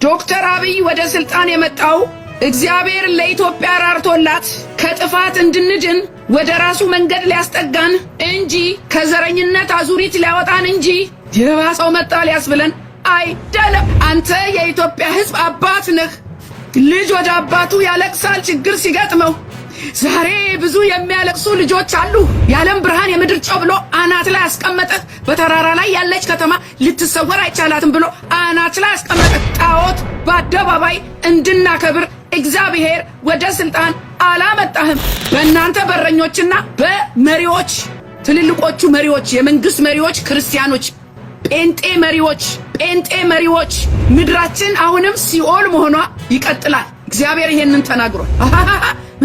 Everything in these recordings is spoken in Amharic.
ዶክተር አብይ ወደ ስልጣን የመጣው እግዚአብሔር ለኢትዮጵያ ራርቶላት ከጥፋት እንድንድን ወደ ራሱ መንገድ ሊያስጠጋን እንጂ ከዘረኝነት አዙሪት ሊያወጣን እንጂ የባሰው መጣ ሊያስብለን አይደለም። አንተ የኢትዮጵያ ሕዝብ አባት ነህ። ልጅ ወደ አባቱ ያለቅሳል ችግር ሲገጥመው። ዛሬ ብዙ የሚያለቅሱ ልጆች አሉ። የዓለም ብርሃን የምድር ጨው ብሎ አናት ላይ ያስቀመጠ፣ በተራራ ላይ ያለች ከተማ ልትሰወር አይቻላትም ብሎ አናት ላይ ያስቀመጠ ጣዖት በአደባባይ እንድናከብር እግዚአብሔር ወደ ስልጣን አላመጣህም። በእናንተ በረኞችና በመሪዎች ትልልቆቹ መሪዎች፣ የመንግስት መሪዎች፣ ክርስቲያኖች፣ ጴንጤ መሪዎች ምድራችን አሁንም ሲኦል መሆኗ ይቀጥላል። እግዚአብሔር ይሄንን ተናግሯል።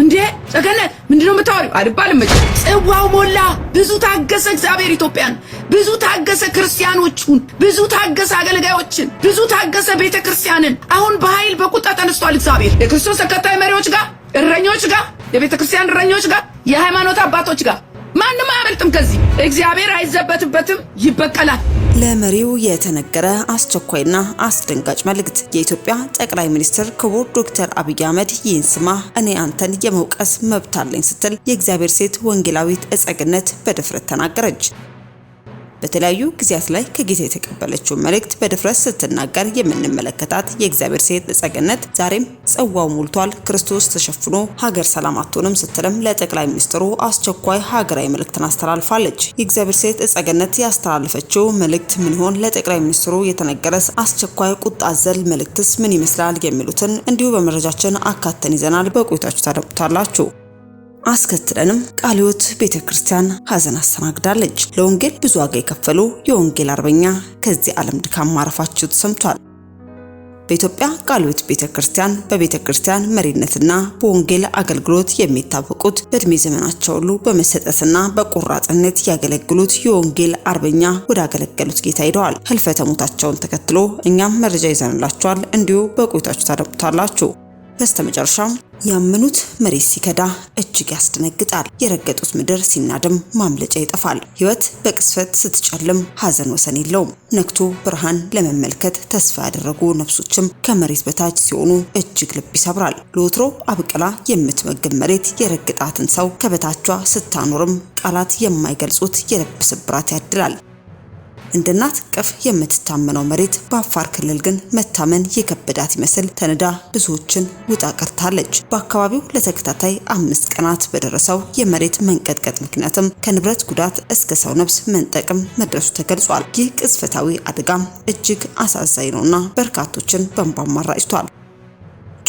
እንዴ ሰገነት ምንድነው የምታወሪው? አይባልም። ጽዋው ሞላ። ብዙ ታገሰ እግዚአብሔር ኢትዮጵያን፣ ብዙ ታገሰ ክርስቲያኖቹን፣ ብዙ ታገሰ አገልጋዮችን፣ ብዙ ታገሰ ቤተክርስቲያንን። አሁን በኃይል በቁጣ ተነስቷል እግዚአብሔር የክርስቶስ ተከታይ መሪዎች ጋር፣ እረኞች ጋር፣ የቤተክርስቲያን እረኞች ጋር፣ የሃይማኖት አባቶች ጋር። ማንም አያመልጥም ከዚህ። እግዚአብሔር አይዘበትበትም፣ ይበቀላል። ለመሪው የተነገረ አስቸኳይና አስደንጋጭ መልእክት። የኢትዮጵያ ጠቅላይ ሚኒስትር ክቡር ዶክተር አብይ አህመድ ይህን ስማ እኔ አንተን የመውቀስ መብት አለኝ ስትል የእግዚአብሔር ሴት ወንጌላዊት እጸገነት በድፍረት ተናገረች። በተለያዩ ጊዜያት ላይ ከጌታ የተቀበለችው መልእክት በድፍረት ስትናገር የምንመለከታት የእግዚአብሔር ሴት እጸገነት ዛሬም ጽዋው ሞልቷል፣ ክርስቶስ ተሸፍኖ ሀገር ሰላም አትሆንም ስትልም ለጠቅላይ ሚኒስትሩ አስቸኳይ ሀገራዊ መልእክትን አስተላልፋለች። የእግዚአብሔር ሴት እጸገነት ያስተላለፈችው መልእክት ምን ይሆን? ለጠቅላይ ሚኒስትሩ የተነገረስ አስቸኳይ ቁጣ አዘል መልእክትስ ምን ይመስላል? የሚሉትን እንዲሁ በመረጃችን አካተን ይዘናል። በቆይታችሁ ታደምጡታላችሁ። አስከትለንም ቃለ ሕይወት ቤተክርስቲያን ሀዘን አስተናግዳለች። ለወንጌል ብዙ ዋጋ የከፈሉ የወንጌል አርበኛ ከዚህ ዓለም ድካም ማረፋቸው ተሰምቷል። በኢትዮጵያ ቃለ ሕይወት ቤተክርስቲያን በቤተክርስቲያን መሪነትና በወንጌል አገልግሎት የሚታወቁት በእድሜ ዘመናቸው ሁሉ በመሰጠትና በቆራጥነት ያገለግሉት የወንጌል አርበኛ ወደ አገለገሉት ጌታ ሄደዋል። ህልፈተ ሞታቸውን ተከትሎ እኛም መረጃ ይዘንላችኋል። እንዲሁ በቆይታችሁ ታደምጡታላችሁ። በስተመጨረሻም ያመኑት መሬት ሲከዳ እጅግ ያስደነግጣል። የረገጡት ምድር ሲናድም ማምለጫ ይጠፋል። ህይወት በቅስፈት ስትጨልም ሀዘን ወሰን የለውም። ነክቶ ብርሃን ለመመልከት ተስፋ ያደረጉ ነፍሶችም ከመሬት በታች ሲሆኑ እጅግ ልብ ይሰብራል። ለወትሮ አብቅላ የምትመግብ መሬት የረገጣትን ሰው ከበታቿ ስታኖርም ቃላት የማይገልጹት የልብ ስብራት ያድላል። እንደ እናት ቅፍ የምትታመነው መሬት በአፋር ክልል ግን መታመን የከበዳት ይመስል ተነዳ ብዙዎችን ውጣ ቀርታለች። በአካባቢው ለተከታታይ 5 ቀናት በደረሰው የመሬት መንቀጥቀጥ ምክንያትም ከንብረት ጉዳት እስከ ሰው ነፍስ መንጠቅም መድረሱ ተገልጿል። ይህ ቅጽበታዊ አደጋም እጅግ አሳዛኝ ነውና በርካቶችን በእንባ አራጭቷል።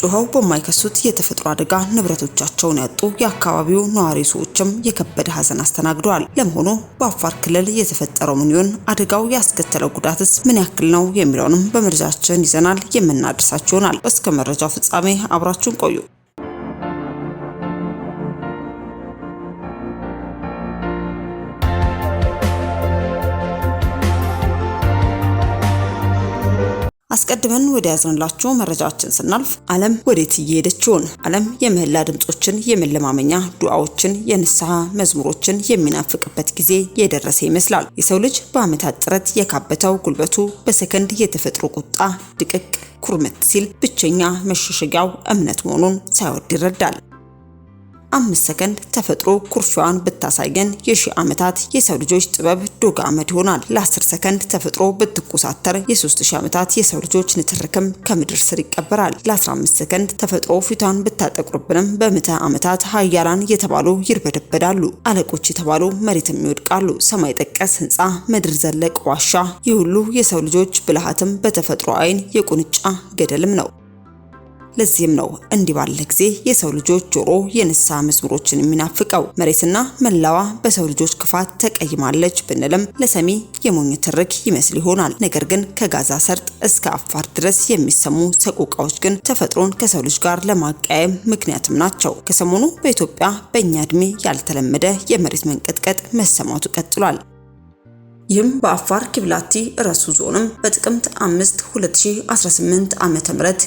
ጮኸው በማይከሱት የተፈጥሮ አደጋ ንብረቶቻቸውን ያጡ የአካባቢው ነዋሪ ሰዎችም የከበደ ሀዘን አስተናግደዋል። ለመሆኑ በአፋር ክልል የተፈጠረው ምን ይሆን? አደጋው ያስከተለው ጉዳትስ ምን ያክል ነው? የሚለውንም በመረጃችን ይዘናል የምናደርሳችሁ ይሆናል። እስከ መረጃው ፍጻሜ አብራችሁን ቆዩ። አስቀድመን ወደ ያዝንላችሁ መረጃችን ስናልፍ ዓለም ወዴት እየሄደች ይሆን? ዓለም የምህላ ድምጾችን፣ የመለማመኛ ዱዓዎችን፣ የንስሐ መዝሙሮችን የሚናፍቅበት ጊዜ የደረሰ ይመስላል። የሰው ልጅ በዓመታት ጥረት የካበተው ጉልበቱ በሰከንድ የተፈጥሮ ቁጣ ድቅቅ ኩርመት ሲል ብቸኛ መሸሸጊያው እምነት መሆኑን ሳይወድ ይረዳል። 5 ሰከንድ ተፈጥሮ ኩርፊዋን ብታሳየን የሺህ ዓመታት የሰው ልጆች ጥበብ ዶግ አመድ ይሆናል። ለ10 ሰከንድ ተፈጥሮ ብትኮሳተር የ3000 ዓመታት የሰው ልጆች ንትርክም ከምድር ስር ይቀበራል። ለ15 ሰከንድ ተፈጥሮ ፊቷን ብታጠቁርብንም በምዕተ ዓመታት ሀያላን የተባሉ ይርበደበዳሉ። አለቆች የተባሉ መሬትም ይወድቃሉ። ሰማይ ጠቀስ ህንጻ፣ ምድር ዘለቅ ዋሻ፣ ይህ ሁሉ የሰው ልጆች ብልሃትም በተፈጥሮ አይን የቁንጫ ገደልም ነው። ለዚህም ነው እንዲህ ባለ ጊዜ የሰው ልጆች ጆሮ የንስሐ መዝሙሮችን የሚናፍቀው። መሬትና መላዋ በሰው ልጆች ክፋት ተቀይማለች ብንልም ለሰሚ የሞኝ ትርክ ይመስል ይሆናል። ነገር ግን ከጋዛ ሰርጥ እስከ አፋር ድረስ የሚሰሙ ሰቆቃዎች ግን ተፈጥሮን ከሰው ልጅ ጋር ለማቀያየም ምክንያትም ናቸው። ከሰሞኑ በኢትዮጵያ በእኛ እድሜ ያልተለመደ የመሬት መንቀጥቀጥ መሰማቱ ቀጥሏል። ይህም በአፋር ኪብላቲ ረሱ ዞንም በጥቅምት 5 2018 ዓ.ም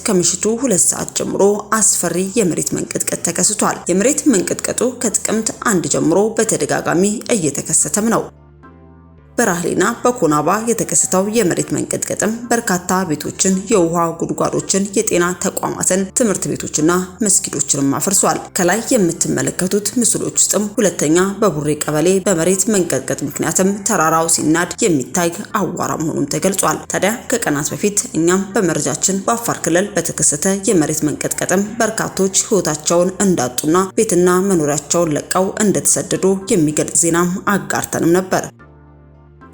ከምሽቱ 2 ሰዓት ጀምሮ አስፈሪ የመሬት መንቀጥቀጥ ተከስቷል። የመሬት መንቀጥቀጡ ከጥቅምት 1 ጀምሮ በተደጋጋሚ እየተከሰተም ነው። በራህሌና በኮናባ የተከሰተው የመሬት መንቀጥቀጥም በርካታ ቤቶችን፣ የውሃ ጉድጓዶችን፣ የጤና ተቋማትን፣ ትምህርት ቤቶችና መስጊዶችንም አፍርሷል። ከላይ የምትመለከቱት ምስሎች ውስጥም ሁለተኛ በቡሬ ቀበሌ በመሬት መንቀጥቀጥ ምክንያትም ተራራው ሲናድ የሚታይ አዋራ መሆኑም ተገልጿል። ታዲያ ከቀናት በፊት እኛም በመረጃችን በአፋር ክልል በተከሰተ የመሬት መንቀጥቀጥም በርካቶች ህይወታቸውን እንዳጡና ቤትና መኖሪያቸውን ለቀው እንደተሰደዱ የሚገልጽ ዜናም አጋርተንም ነበር።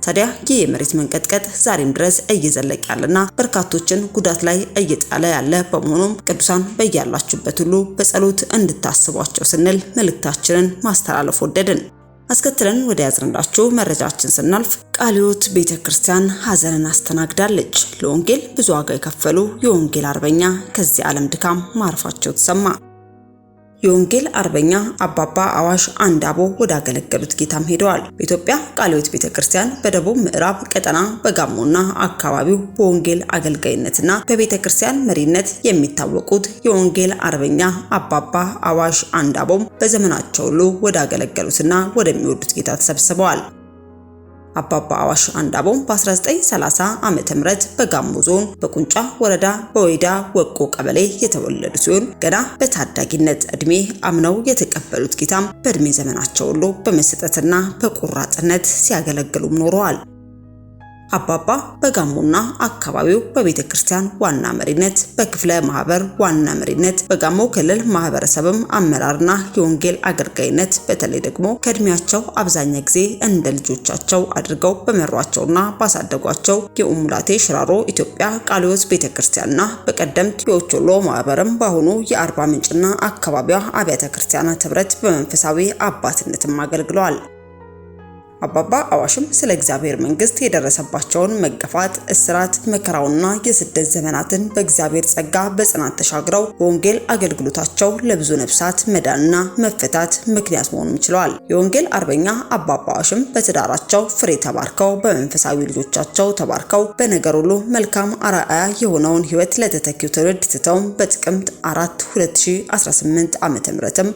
ታዲያ ይህ የመሬት መንቀጥቀጥ ዛሬም ድረስ እየዘለቀ ያለና በርካቶችን ጉዳት ላይ እየጣለ ያለ በመሆኑም ቅዱሳን በያላችሁበት ሁሉ በጸሎት እንድታስቧቸው ስንል መልእክታችንን ማስተላለፍ ወደድን። አስከትለን ወደ ያዝንላችሁ መረጃችን ስናልፍ ቃለ ሕይወት ቤተክርስቲያን ሐዘንን አስተናግዳለች። ለወንጌል ብዙ ዋጋ የከፈሉ የወንጌል አርበኛ ከዚህ ዓለም ድካም ማረፋቸው ተሰማ። የወንጌል አርበኛ አባባ አዋሽ አንዳቦ ወደ አገለገሉት ጌታም ሄደዋል። በኢትዮጵያ ቃለ ሕይወት ቤተክርስቲያን በደቡብ ምዕራብ ቀጠና በጋሞና አካባቢው በወንጌል አገልጋይነትና በቤተክርስቲያን መሪነት የሚታወቁት የወንጌል አርበኛ አባባ አዋሽ አንዳቦም በዘመናቸው ሁሉ ወደ አገለገሉትና ወደሚወዱት ጌታ ተሰብስበዋል። አባባ አዋሽ አንዳቦም በ1930 ዓመተ ምህረት በጋሞ ዞን በቁንጫ ወረዳ በወይዳ ወቆ ቀበሌ የተወለዱ ሲሆን ገና በታዳጊነት እድሜ አምነው የተቀበሉት ጌታም በእድሜ ዘመናቸው ሁሉ በመሰጠትና በቁራጥነት ሲያገለግሉም ኖረዋል። አባባ በጋሞና አካባቢው በቤተክርስቲያን ዋና መሪነት፣ በክፍለ ማህበር ዋና መሪነት፣ በጋሞ ክልል ማህበረሰብም አመራርና የወንጌል አገልጋይነት በተለይ ደግሞ ከእድሜያቸው አብዛኛ ጊዜ እንደ ልጆቻቸው አድርገው በመሯቸውና ባሳደጓቸው የኡሙላቴ ሽራሮ ኢትዮጵያ ቃለ ሕይወት ቤተክርስቲያንና በቀደምት የኦቾሎ ማህበርም በአሁኑ የአርባ ምንጭና አካባቢዋ አብያተ ክርስቲያናት ህብረት በመንፈሳዊ አባትነትም አገልግለዋል። አባባ አዋሽም ስለ እግዚአብሔር መንግስት የደረሰባቸውን መገፋት፣ እስራት፣ መከራውና የስደት ዘመናትን በእግዚአብሔር ጸጋ በጽናት ተሻግረው በወንጌል አገልግሎታቸው ለብዙ ነፍሳት መዳንና መፈታት ምክንያት መሆኑን ችለዋል። የወንጌል አርበኛ አባባ አዋሽም በትዳራቸው ፍሬ ተባርከው በመንፈሳዊ ልጆቻቸው ተባርከው በነገር ሁሉ መልካም አርአያ የሆነውን ህይወት ለተተኪው ትውልድ ትተው በጥቅምት 4 2018 ዓ.ም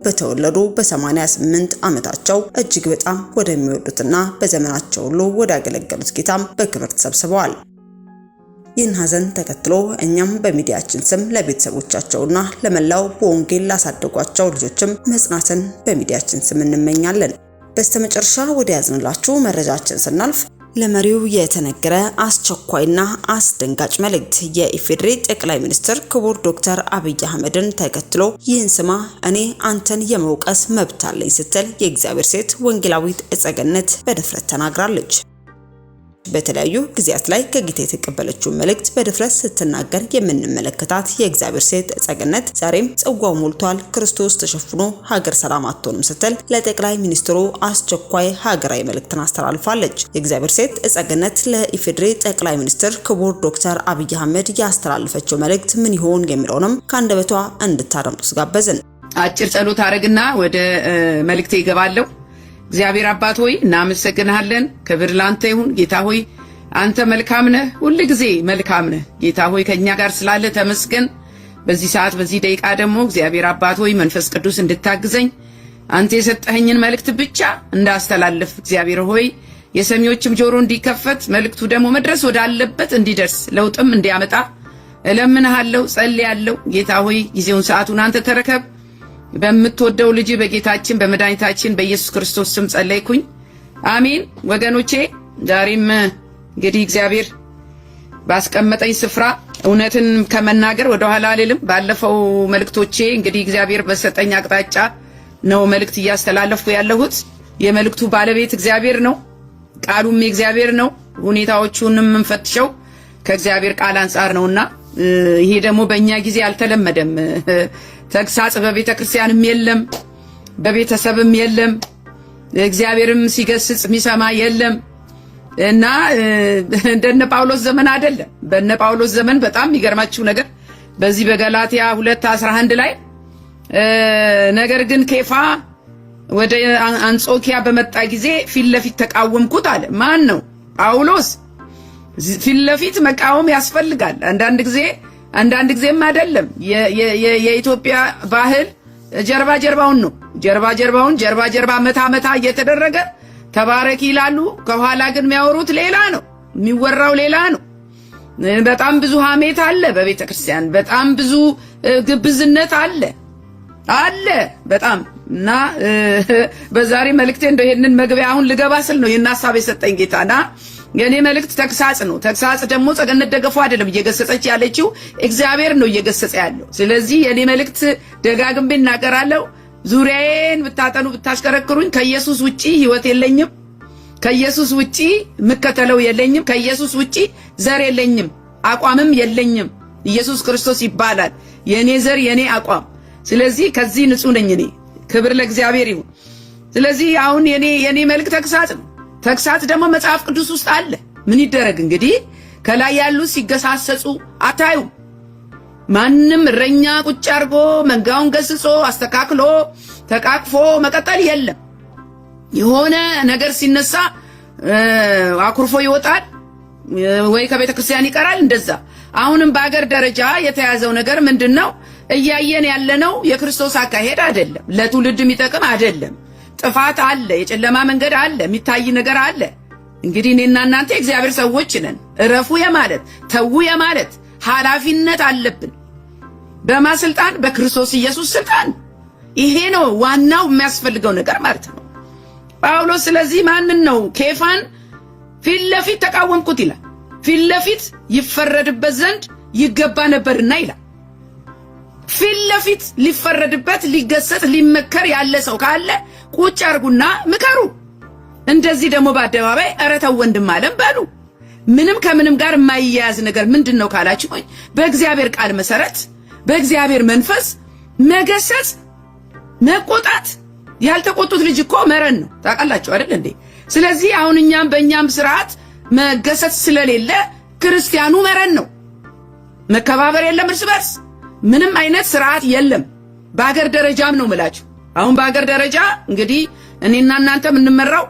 በተወለዱ በ88 ዓመታቸው እጅግ በጣም ወደሚወዱትና በዘመናቸው ሁሉ ወደ አገለገሉት ጌታም በክብር ተሰብስበዋል። ይህን ሐዘን ተከትሎ እኛም በሚዲያችን ስም ለቤተሰቦቻቸውና ለመላው በወንጌል ላሳደጓቸው ልጆችም መጽናትን በሚዲያችን ስም እንመኛለን። በስተመጨረሻ ወደ ያዝንላችሁ መረጃችን ስናልፍ ለመሪው የተነገረ አስቸኳይና አስደንጋጭ መልእክት የኢፌዴሪ ጠቅላይ ሚኒስትር ክቡር ዶክተር አብይ አህመድን ተከትሎ ይህን ስማ እኔ አንተን የመውቀስ መብት አለኝ ስትል የእግዚአብሔር ሴት ወንጌላዊት እጸገነት በድፍረት ተናግራለች። በተለያዩ ጊዜያት ላይ ከጌታ የተቀበለችው መልእክት በድፍረት ስትናገር የምንመለከታት የእግዚአብሔር ሴት እጸገነት ዛሬም ጽዋው ሞልቷል፣ ክርስቶስ ተሸፍኖ ሀገር ሰላም አትሆንም ስትል ለጠቅላይ ሚኒስትሩ አስቸኳይ ሀገራዊ መልእክትን አስተላልፋለች። የእግዚአብሔር ሴት እጸገነት ለኢፌዴሪ ጠቅላይ ሚኒስትር ክቡር ዶክተር አብይ አህመድ ያስተላለፈችው መልእክት ምን ይሆን የሚለውንም ከአንደበቷ እንድታደምጡ ጋበዝን። አጭር ጸሎት አረግና ወደ መልእክቴ ይገባለሁ። እግዚአብሔር አባት ሆይ እናመሰግንሃለን። ክብር ላንተ ይሁን። ጌታ ሆይ አንተ መልካም ነህ፣ ሁሉ ጊዜ መልካም ነህ። ጌታ ሆይ ከኛ ጋር ስላለ ተመስገን። በዚህ ሰዓት በዚህ ደቂቃ ደግሞ እግዚአብሔር አባት ሆይ መንፈስ ቅዱስ እንድታግዘኝ አንተ የሰጠኸኝን መልእክት ብቻ እንዳስተላልፍ እግዚአብሔር ሆይ የሰሚዎችም ጆሮ እንዲከፈት መልእክቱ ደግሞ መድረስ ወዳለበት እንዲደርስ ለውጥም እንዲያመጣ እለምንሃለሁ፣ ጸልያለሁ። ጌታ ሆይ ጊዜውን ሰዓቱን አንተ ተረከብ። በምትወደው ልጅ በጌታችን በመድኃኒታችን በኢየሱስ ክርስቶስ ስም ጸለይኩኝ፣ አሜን። ወገኖቼ ዛሬም እንግዲህ እግዚአብሔር ባስቀመጠኝ ስፍራ እውነትን ከመናገር ወደ ኋላ አልልም። ባለፈው መልእክቶቼ እንግዲህ እግዚአብሔር በሰጠኝ አቅጣጫ ነው መልእክት እያስተላለፍኩ ያለሁት። የመልእክቱ ባለቤት እግዚአብሔር ነው፣ ቃሉም የእግዚአብሔር ነው። ሁኔታዎቹንም እንፈትሸው ከእግዚአብሔር ቃል አንጻር ነውና ይሄ ደግሞ በእኛ ጊዜ አልተለመደም። ተግሳጽ በቤተ ክርስቲያንም የለም፣ በቤተሰብም የለም፣ እግዚአብሔርም ሲገስጽ የሚሰማ የለም እና እንደነ ጳውሎስ ዘመን አይደለም። በነ ጳውሎስ ዘመን በጣም የሚገርማችሁ ነገር በዚህ በገላትያ 2:11 ላይ ነገር ግን ኬፋ ወደ አንጾኪያ በመጣ ጊዜ ፊት ለፊት ተቃወምኩት አለ። ማን ነው? ጳውሎስ። ፊት ለፊት መቃወም ያስፈልጋል። አንዳንድ ጊዜም አይደለም። የኢትዮጵያ ባህል ጀርባ ጀርባውን ነው። ጀርባ መታ እየተደረገ ተባረክ ይላሉ። ከኋላ ግን የሚያወሩት ሌላ ነው፣ የሚወራው ሌላ ነው። በጣም ብዙ ሐሜት አለ በቤተ ክርስቲያን፣ በጣም ብዙ ግብዝነት አለ በጣም እና በዛሬ መልእክቴ እንደው ይሄንን መግቢያ አሁን ልገባ ስል ነው ይሄን ሐሳብ የሰጠኝ ጌታና የኔ መልእክት ተግሳጽ ነው። ተግሳጽ ደግሞ ጸገነት ደገፉ አይደለም እየገሰጸች ያለችው እግዚአብሔር ነው እየገሰጸ ያለው። ስለዚህ የኔ መልእክት ደጋግሜ እናገራለሁ። ዙሪያዬን ብታጠኑ ብታሽከረክሩኝ ከኢየሱስ ውጪ ህይወት የለኝም። ከኢየሱስ ውጪ ምከተለው የለኝም። ከኢየሱስ ውጪ ዘር የለኝም፣ አቋምም የለኝም። ኢየሱስ ክርስቶስ ይባላል የኔ ዘር የኔ አቋም። ስለዚህ ከዚህ ንጹህ ነኝ እኔ። ክብር ለእግዚአብሔር ይሁን። ስለዚህ አሁን የኔ መልእክት ተግሳጽ ነው። ተግሳጽ ደግሞ መጽሐፍ ቅዱስ ውስጥ አለ። ምን ይደረግ እንግዲህ ከላይ ያሉ ሲገሳሰጹ አታዩ። ማንም እረኛ ቁጭ አርጎ መንጋውን ገስጾ አስተካክሎ ተቃቅፎ መቀጠል የለም። የሆነ ነገር ሲነሳ አኩርፎ ይወጣል ወይ ከቤተ ክርስቲያን ይቀራል። እንደዛ አሁንም በአገር ደረጃ የተያዘው ነገር ምንድነው? እያየን ያለነው የክርስቶስ አካሄድ አይደለም። ለትውልድ የሚጠቅም አይደለም። ጥፋት አለ፣ የጨለማ መንገድ አለ፣ የሚታይ ነገር አለ። እንግዲህ እኔና እናንተ እግዚአብሔር ሰዎች ነን። እረፉ የማለት ተዉ የማለት ኃላፊነት አለብን። በማስልጣን በክርስቶስ ኢየሱስ ስልጣን። ይሄ ነው ዋናው የሚያስፈልገው ነገር ማለት ነው። ጳውሎስ ስለዚህ ማንን ነው ኬፋን ፊት ለፊት ተቃወምኩት ይላል። ፊት ለፊት ይፈረድበት ዘንድ ይገባ ነበርና ይላል። ፊት ለፊት ሊፈረድበት ሊገሰጽ ሊመከር ያለ ሰው ካለ ቁጭ አርጉና ምከሩ። እንደዚህ ደግሞ በአደባባይ ኧረ ተው ወንድም አለም በሉ። ምንም ከምንም ጋር የማይያያዝ ነገር ምንድነው ካላችሁ በእግዚአብሔር ቃል መሰረት በእግዚአብሔር መንፈስ መገሰጽ መቆጣት። ያልተቆጡት ልጅ እኮ መረን ነው ታውቃላችሁ አይደል እንዴ? ስለዚህ አሁን እኛም በእኛም ስርዓት መገሰጽ ስለሌለ ክርስቲያኑ መረን ነው። መከባበር የለም፣ እርስ በርስ ምንም አይነት ስርዓት የለም። በአገር ደረጃም ነው ምላችሁ። አሁን በአገር ደረጃ እንግዲህ እኔና እናንተ የምንመራው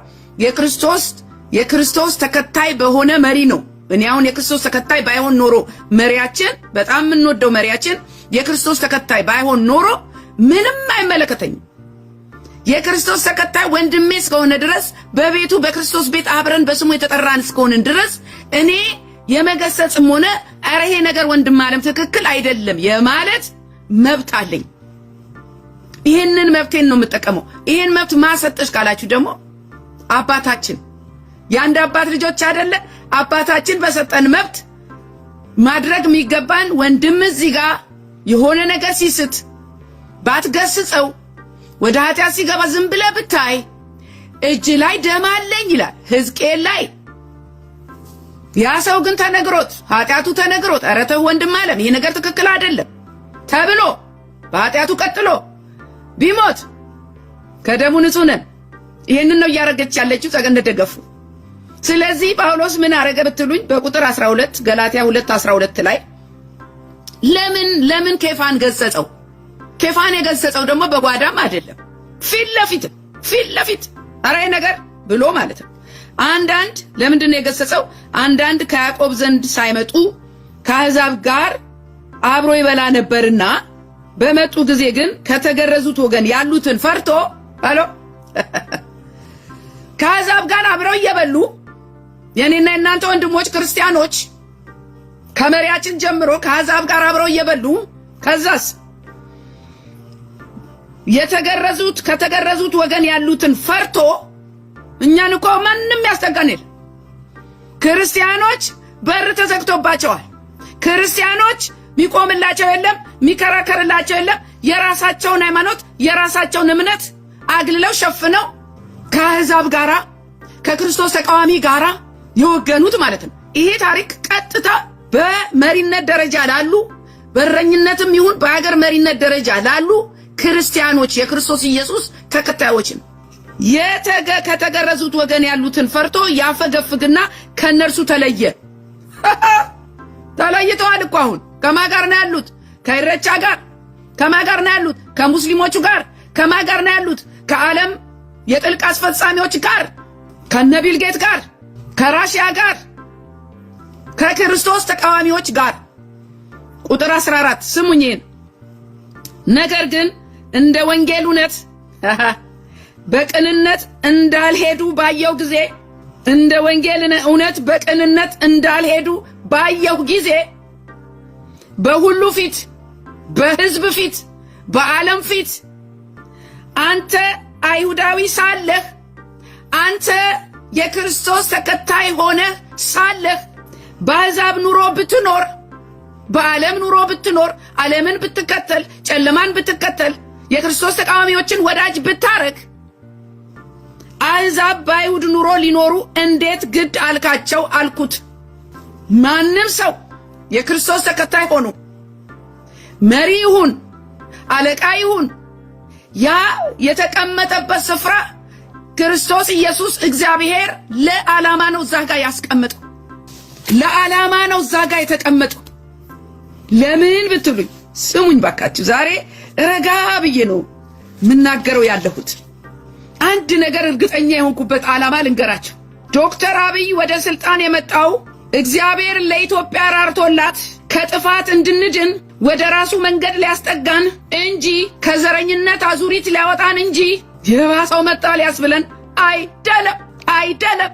የክርስቶስ ተከታይ በሆነ መሪ ነው። እኔ አሁን የክርስቶስ ተከታይ ባይሆን ኖሮ መሪያችን በጣም የምንወደው መሪያችን የክርስቶስ ተከታይ ባይሆን ኖሮ ምንም አይመለከተኝም። የክርስቶስ ተከታይ ወንድሜ እስከሆነ ድረስ በቤቱ በክርስቶስ ቤት አብረን በስሙ የተጠራን እስከሆነን ድረስ እኔ የመገሰጽም ሆነ ኧረ ይሄ ነገር ወንድም ዓለም ትክክል አይደለም የማለት መብት አለኝ። ይሄንን መብቴን ነው የምጠቀመው። ይሄን መብት ማሰጠሽ ካላችሁ ደግሞ አባታችን የአንድ አባት ልጆች አይደለ? አባታችን በሰጠን መብት ማድረግ የሚገባን ወንድም እዚህ ጋር የሆነ ነገር ሲስት ባትገስጸው ወደ ኃጢአት ሲገባ ዝም ብለህ ብታይ እጅ ላይ ደም አለኝ ይላል ሕዝቅኤል ላይ። ያ ሰው ግን ተነግሮት ኃጢአቱ ተነግሮት ኧረ ተው ወንድም ዓለም ይሄ ነገር ትክክል አይደለም ተብሎ በኃጢአቱ ቀጥሎ ቢሞት ከደሙ ንጹህ ነን። ይሄንን ነው እያረገች ያለችው ጸገነት ደገፉ። ስለዚህ ጳውሎስ ምን አረገ ብትሉኝ በቁጥር 12 ገላትያ 2:12 ላይ ለምን ኬፋን ገሰጸው? ኬፋን የገሰጸው ደግሞ በጓዳም አይደለም፣ ፊት ለፊት አረ ነገር ብሎ ማለት ነው። አንዳንድ ለምንድን ነው የገሰጸው? አንዳንድ ከያዕቆብ ዘንድ ሳይመጡ ከአሕዛብ ጋር አብሮ ይበላ ነበርና በመጡ ጊዜ ግን ከተገረዙት ወገን ያሉትን ፈርቶ ከአሕዛብ ጋር አብረው እየበሉ የኔና የናንተ ወንድሞች ክርስቲያኖች ከመሪያችን ጀምሮ ከአሕዛብ ጋር አብረው እየበሉ ከዛስ ከተገረዙት ወገን ያሉትን ፈርቶ እኛን እኮ ማንንም ያስጠጋን የለም። ክርስቲያኖች በር ተዘግቶባቸዋል። ክርስቲያኖች ሚቆምላቸው የለም፣ ሚከራከርላቸው የለም። የራሳቸውን ሃይማኖት የራሳቸውን እምነት አግልለው ሸፍነው ከአሕዛብ ጋራ ከክርስቶስ ተቃዋሚ ጋራ የወገኑት ማለት ነው። ይሄ ታሪክ ቀጥታ በመሪነት ደረጃ ላሉ በእረኝነትም ይሁን በሀገር መሪነት ደረጃ ላሉ ክርስቲያኖች የክርስቶስ ኢየሱስ ተከታዮች ነው። ከተገረዙት ወገን ያሉትን ፈርቶ ያፈገፍግና ከነርሱ ተለየ። ተለይተዋል እኮ አሁን ከማን ጋር ነው ያሉት? ከኢሬቻ ጋር። ከማን ጋር ነው ያሉት? ከሙስሊሞቹ ጋር። ከማን ጋር ነው ያሉት? ከዓለም የጥልቅ አስፈጻሚዎች ጋር፣ ከነቢል ጌት ጋር፣ ከራሽያ ጋር፣ ከክርስቶስ ተቃዋሚዎች ጋር። ቁጥር 14 ስሙኝ። ነገር ግን እንደ ወንጌል እውነት በቅንነት እንዳልሄዱ ባየው ጊዜ እንደ ወንጌልን እውነት በቅንነት እንዳልሄዱ ባየው ጊዜ በሁሉ ፊት በሕዝብ ፊት በዓለም ፊት አንተ አይሁዳዊ ሳለህ አንተ የክርስቶስ ተከታይ ሆነህ ሳለህ በአሕዛብ ኑሮ ብትኖር በዓለም ኑሮ ብትኖር ዓለምን ብትከተል ጨለማን ብትከተል የክርስቶስ ተቃዋሚዎችን ወዳጅ ብታረግ አሕዛብ በአይሁድ ኑሮ ሊኖሩ እንዴት ግድ አልካቸው አልኩት። ማንም ሰው የክርስቶስ ተከታይ ሆኖ መሪ ይሁን አለቃ ይሁን ያ የተቀመጠበት ስፍራ ክርስቶስ ኢየሱስ እግዚአብሔር ለዓላማ ነው እዛ ጋር ያስቀመጠው። ለዓላማ ነው እዛ ጋር የተቀመጠው። ለምን ብትሉኝ ስሙኝ ባካችሁ፣ ዛሬ ረጋ ብዬ ነው ምናገረው ያለሁት። አንድ ነገር እርግጠኛ የሆንኩበት ዓላማ ልንገራችሁ። ዶክተር አብይ ወደ ስልጣን የመጣው እግዚአብሔር ለኢትዮጵያ ራርቶላት ከጥፋት እንድንድን ወደ ራሱ መንገድ ሊያስጠጋን እንጂ ከዘረኝነት አዙሪት ሊያወጣን እንጂ የባሰው መጣ ሊያስብለን አይደለም።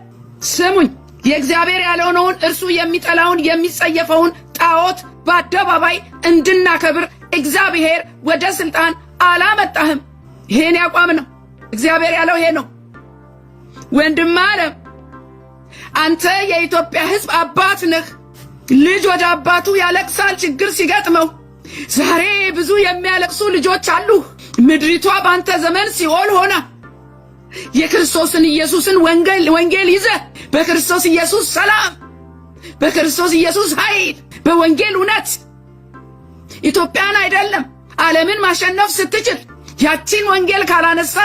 ስሙኝ፣ የእግዚአብሔር ያልሆነውን እርሱ የሚጠላውን የሚጸየፈውን ጣዖት በአደባባይ እንድናከብር እግዚአብሔር ወደ ስልጣን አላመጣህም። ይሄን ያቋም ነው እግዚአብሔር ያለው ይሄ ነው። ወንድም ዓለም አንተ የኢትዮጵያ ሕዝብ አባት ነህ። ልጅ ወደ አባቱ ያለቅሳል ችግር ሲገጥመው። ዛሬ ብዙ የሚያለቅሱ ልጆች አሉ። ምድሪቷ ባንተ ዘመን ሲኦል ሆና የክርስቶስን ኢየሱስን ወንጌል ይዘህ በክርስቶስ ኢየሱስ ሰላም፣ በክርስቶስ ኢየሱስ ኃይል፣ በወንጌል እውነት ኢትዮጵያን አይደለም ዓለምን ማሸነፍ ስትችል ያቺን ወንጌል ካላነሳ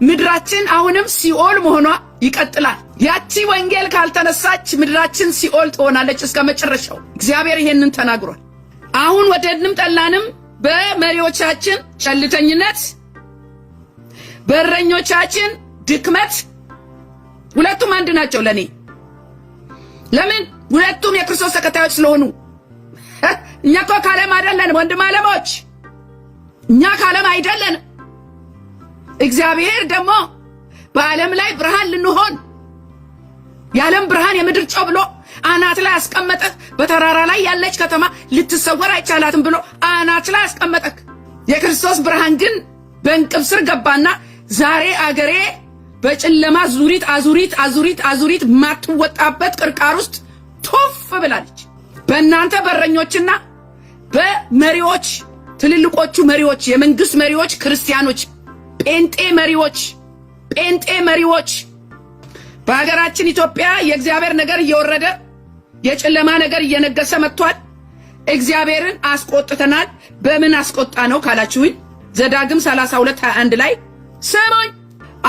ምድራችን አሁንም ሲኦል መሆኗ ይቀጥላል። ያቺ ወንጌል ካልተነሳች ምድራችን ሲኦል ትሆናለች እስከ መጨረሻው። እግዚአብሔር ይሄንን ተናግሯል። አሁን ወደድንም ጠላንም በመሪዎቻችን ቸልተኝነት፣ በእረኞቻችን ድክመት፣ ሁለቱም አንድ ናቸው ለኔ። ለምን? ሁለቱም የክርስቶስ ተከታዮች ስለሆኑ። እኛ እኮ ከዓለም አይደለንም ወንድም ዓለሞች፣ እኛ ከዓለም አይደለንም። እግዚአብሔር ደግሞ በዓለም ላይ ብርሃን ልንሆን የዓለም ብርሃን የምድር ጨው ብሎ አናት ላይ አስቀመጠህ። በተራራ ላይ ያለች ከተማ ልትሰወር አይቻላትም ብሎ አናት ላይ አስቀመጠህ። የክርስቶስ ብርሃን ግን በእንቅብ ስር ገባና ዛሬ አገሬ በጨለማ አዙሪት ማትወጣበት ቅርቃር ውስጥ ቶፍ ብላለች። በእናንተ በረኞችና በመሪዎች፣ ትልልቆቹ መሪዎች፣ የመንግስት መሪዎች፣ ክርስቲያኖች፣ ጴንጤ መሪዎች በሀገራችን ኢትዮጵያ የእግዚአብሔር ነገር እየወረደ የጨለማ ነገር እየነገሰ መጥቷል። እግዚአብሔርን አስቆጥተናል። በምን አስቆጣ ነው ካላችሁኝ ዘዳግም 32:21 ላይ ስሙኝ፣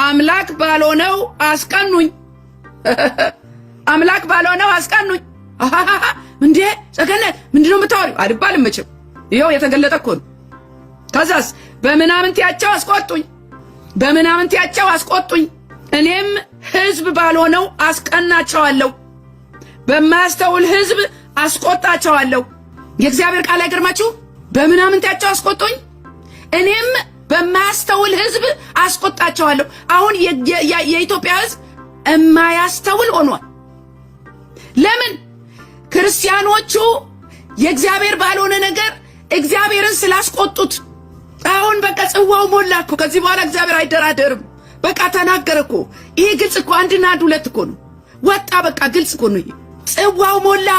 አምላክ ባልሆነው አስቀኑኝ፣ አምላክ ባልሆነው አስቀኑኝ። እንዴ ሰገነት ምንድነው የምታወሪው? አይባልም መቼም ይኸው የተገለጠ እኮ ነው። ከዛስ በምናምንቴያቸው አስቆጡኝ፣ እኔም ሕዝብ ባልሆነው አስቀናቸዋለሁ፣ በማያስተውል ሕዝብ አስቆጣቸዋለሁ። የእግዚአብሔር ቃል አይገርማችሁ? በምናምንቴያቸው አስቆጡኝ፣ እኔም በማያስተውል ሕዝብ አስቆጣቸዋለሁ። አሁን የኢትዮጵያ ሕዝብ የማያስተውል ሆኗል። ለምን? ክርስቲያኖቹ የእግዚአብሔር ባልሆነ ነገር እግዚአብሔርን ስላስቆጡት። አሁን በቃ ጽዋው ሞላ እኮ። ከዚህ በኋላ እግዚአብሔር አይደራደርም። በቃ ተናገረ እኮ። ይሄ ግልጽ እኮ፣ አንድና አንድ ሁለት እኮ ነው። ወጣ በቃ ግልጽ እኮ ነው። ጽዋው ሞላ።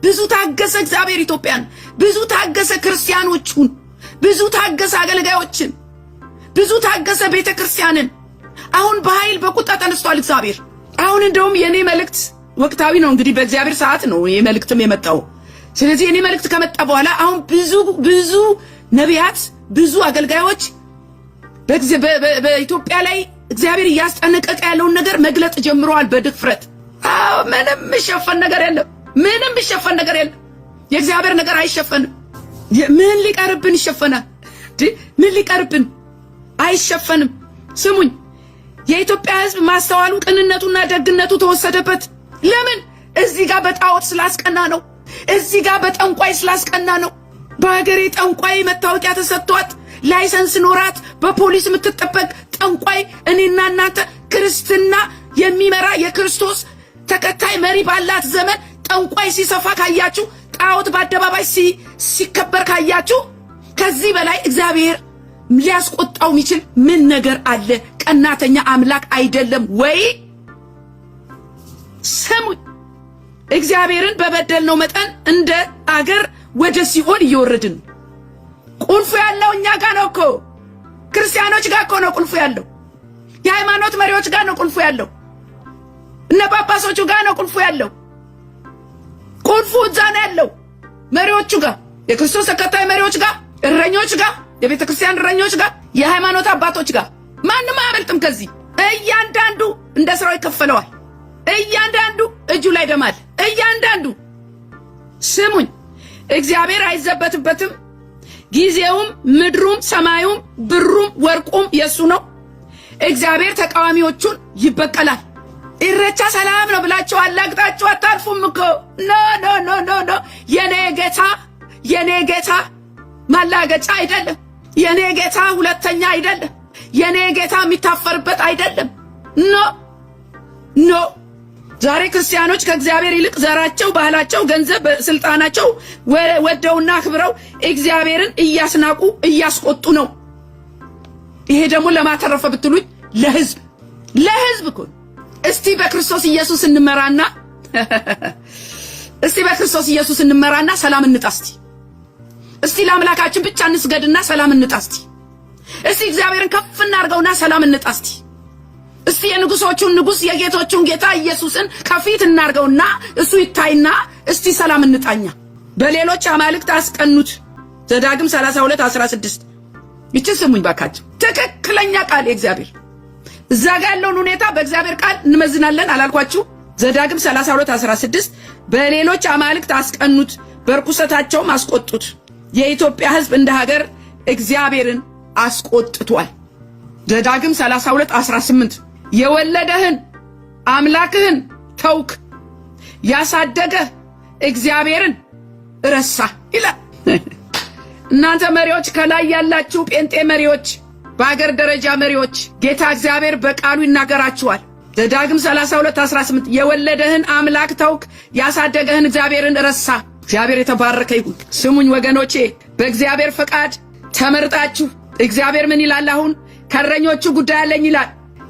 ብዙ ታገሰ እግዚአብሔር ኢትዮጵያን፣ ብዙ ታገሰ ክርስቲያኖቹን፣ ብዙ ታገሰ አገልጋዮችን፣ ብዙ ታገሰ ቤተ ክርስቲያንን። አሁን በኃይል በቁጣ ተነስቷል እግዚአብሔር። አሁን እንደውም የኔ መልእክት ወቅታዊ ነው። እንግዲህ በእግዚአብሔር ሰዓት ነው ይሄ መልእክትም የመጣው። ስለዚህ የኔ መልእክት ከመጣ በኋላ አሁን ብዙ ነቢያት፣ ብዙ አገልጋዮች በኢትዮጵያ ላይ እግዚአብሔር እያስጠነቀቀ ያለውን ነገር መግለጥ ጀምረዋል በድፍረት። ምንም የሚሸፈን ነገር የለም። የእግዚአብሔር ነገር አይሸፈንም። ምን ሊቀርብን ይሸፈናል? ምን ሊቀርብን? አይሸፈንም። ስሙኝ፣ የኢትዮጵያ ሕዝብ ማስተዋሉ፣ ቅንነቱና ደግነቱ ተወሰደበት። ለምን? እዚህ ጋር በጣዖት ስላስቀና ነው። እዚህ ጋር በጠንቋይ ስላስቀና ነው። በሀገሬ ጠንቋይ መታወቂያ ተሰጥቷት ላይሰንስ ኖራት በፖሊስ የምትጠበቅ ጠንቋይ እኔና እናንተ ክርስትና የሚመራ የክርስቶስ ተከታይ መሪ ባላት ዘመን ጠንቋይ ሲሰፋ ካያችሁ፣ ጣዖት በአደባባይ ሲከበር ካያችሁ፣ ከዚህ በላይ እግዚአብሔር ሊያስቆጣው የሚችል ምን ነገር አለ? ቀናተኛ አምላክ አይደለም ወይ? ስሙኝ፣ እግዚአብሔርን በበደልነው መጠን እንደ አገር ወደ ሲኦል እየወረድን። ቁልፉ ያለው እኛ ጋር ነው እኮ፣ ክርስቲያኖች ጋር እኮ ነው ቁልፉ ያለው። የሃይማኖት መሪዎች ጋር ነው ቁልፉ ያለው። እነ ጳጳሶቹ ጋር ነው ቁልፉ ያለው። ቁልፉ እዛ ነው ያለው፣ መሪዎቹ ጋር፣ የክርስቶስ ተከታይ መሪዎች ጋር፣ እረኞች ጋር፣ የቤተ ክርስቲያን እረኞች ጋር፣ የሃይማኖት አባቶች ጋር። ማንም አያመልጥም ከዚህ። እያንዳንዱ እንደ ስራው ይከፈለዋል። እያንዳንዱ እጁ ላይ ደማል። እያንዳንዱ ስሙኝ፣ እግዚአብሔር አይዘበትበትም። ጊዜውም ምድሩም ሰማዩም ብሩም ወርቁም የሱ ነው። እግዚአብሔር ተቃዋሚዎቹን ይበቀላል። ኢሬቻ ሰላም ነው ብላችሁ አላግጣችሁ አታልፉም እኮ። ኖ ኖ ኖ ኖ ኖ። የኔ ጌታ ማላገጫ አይደለም። የኔ ጌታ ሁለተኛ አይደለም። የኔ ጌታ የሚታፈርበት አይደለም። ኖ ኖ። ዛሬ ክርስቲያኖች ከእግዚአብሔር ይልቅ ዘራቸው፣ ባህላቸው፣ ገንዘብ፣ ስልጣናቸው ወደውና አክብረው እግዚአብሔርን እያስናቁ እያስቆጡ ነው። ይሄ ደግሞ ለማተረፈ ብትሉኝ ለህዝብ እኮ። እስቲ በክርስቶስ ኢየሱስ እንመራና ሰላም እንጣስቲ። እስቲ ለአምላካችን ብቻ እንስገድና ሰላም እንጣስቲ። እስቲ እግዚአብሔርን ከፍ እናርገውና ሰላም እንጣስቲ። እስቲ የንጉሶቹን ንጉስ የጌቶቹን ጌታ ኢየሱስን ከፊት እናርገውና እሱ ይታይና እስቲ ሰላም እንጣኛ። በሌሎች አማልክት አስቀኑት። ዘዳግም 32:16 ይቺ ስሙኝ ባካችሁ፣ ትክክለኛ ቃል የእግዚአብሔር። እዛ ጋር ያለውን ሁኔታ በእግዚአብሔር ቃል እንመዝናለን አላልኳችሁ? ዘዳግም 32:16 በሌሎች አማልክት አስቀኑት፣ በርኩሰታቸውም አስቆጡት። የኢትዮጵያ ሕዝብ እንደ ሀገር እግዚአብሔርን አስቆጥቷል። ዘዳግም 32:18 የወለደህን አምላክህን ተውክ፣ ያሳደገህ እግዚአብሔርን ረሳ ይላል። እናንተ መሪዎች፣ ከላይ ያላችሁ ጴንጤ መሪዎች፣ በአገር ደረጃ መሪዎች፣ ጌታ እግዚአብሔር በቃሉ ይናገራችኋል። ዘዳግም 32:18 የወለደህን አምላክ ተውክ፣ ያሳደገህን እግዚአብሔርን ረሳ። እግዚአብሔር የተባረከ ይሁን። ስሙኝ ወገኖቼ፣ በእግዚአብሔር ፈቃድ ተመርጣችሁ እግዚአብሔር ምን ይላል? አሁን ከእረኞቹ ጉዳይ አለኝ ይላል።